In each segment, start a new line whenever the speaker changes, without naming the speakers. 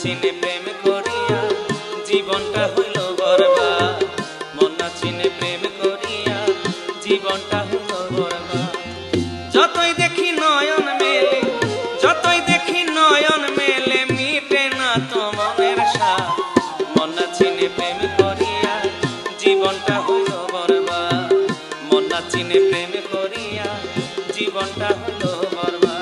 চিনে প্রেম করিয়া জীবনটা হইল বরবাদ। মন না চিনে প্রেম করিয়া জীবনটা হইল বরবাদ। যতই দেখি নয়ন মেলে, যতই দেখি নয়ন মেলে, মিটে না তো মনের স্বাদ। মন না চিনে প্রেম করিয়া জীবনটা হইল বরবাদ। মন না চিনে প্রেম করিয়া জীবনটা হইল বরবাদ।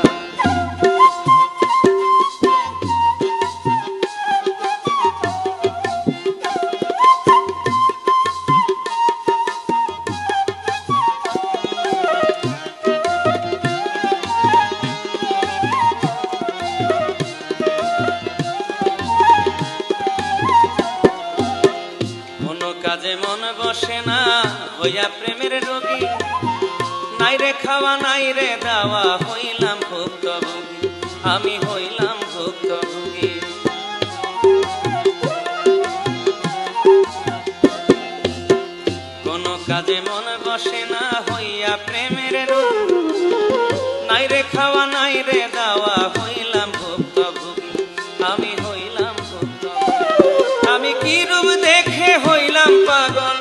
কাজে মন বসে না হইয়া প্রেমের রোগী, নাই রে খাওয়া নাই রে দাওয়া, হইলাম ভুক্তভোগী, আমি হইলাম ভুক্তভোগী। কোন কাজে মন বসে না হইয়া প্রেমের রোগী, নাই রে খাওয়া নাই রে দাওয়া, হইলাম ভুক্তভোগী, আমি হইলাম ভুক্তভোগী। আমি কি রূপ দেখে হইলাম পাগল,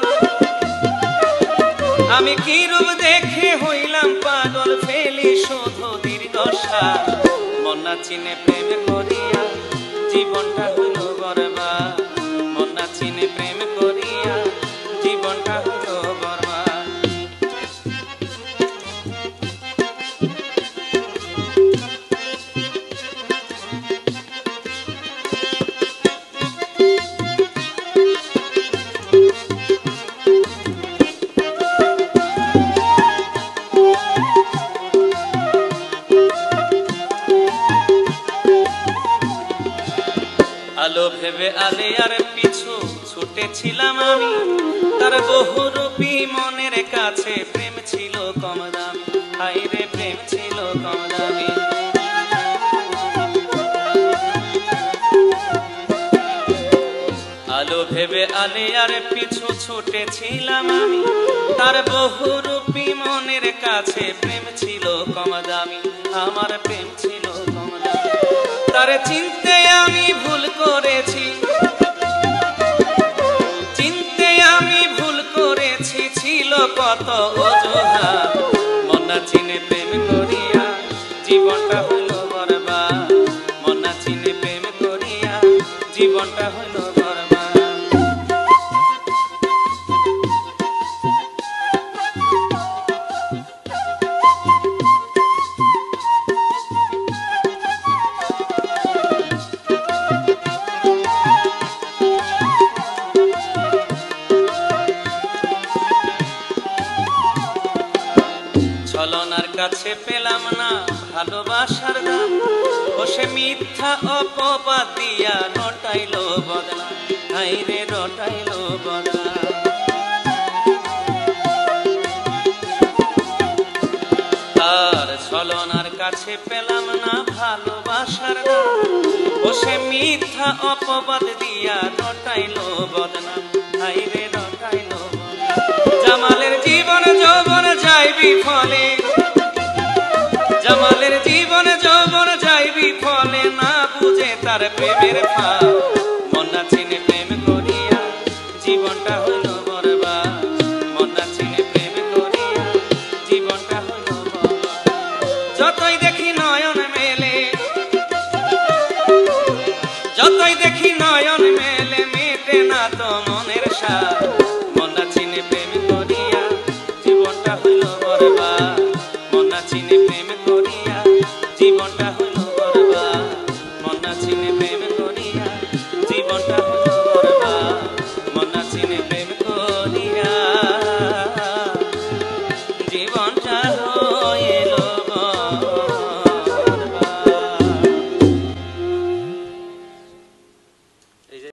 আমি কি রূপ দেখে হইলাম পাগল, ফেলি শুধু দীর্ঘশ্বাস। মন না চিনে প্রেম করিয়া জীবনটা হইল বরবাদ। মন না চিনে প্রেম করিয়া জীবনটা হইল বরবাদ। আলো ভেবে আলেয়ার পিছু ছুটেছিলাম আমি, তার বহুরূপী মনের কাছে প্রেম ছিল কম দামি, হায় রে প্রেম ছিল কম দামি। আলো ভেবে আলেয়ার পিছু ছুটেছিলাম আমি, তার বহুরূপী মনের কাছে প্রেম ছিল কম দামি, আমার প্রেম ছিল কম দামি। তারে চিনতে আমি ভুল করেছি, চিনতে আমি ভুল করেছি, ছিল কত অজুহাত। মন না চিনে প্রেম করিয়া জীবনটা হইল বরবাদ। মন না চিনে প্রেম করিয়া জীবনটা হইল বরবাদ। ছলনার কাছে পেলাম না ভালোবাসার দাম, বসে মিথ্যা অপবাদ দিয়া রটাইল বদলা, হায় রে রটাইল বদলা। তার ছলনার কাছে পেলাম না ভালোবাসার দাম, বসে মিথ্যা অপবাদ দিয়া রটাইল বদলা, হায় রে রটাইল বদলা। জামালের জীবন যৌবন যায় বিফলে, জামালের জীবন যৌবন যায় বিফলে, না বুঝে তার প্রেমের ফাঁদ।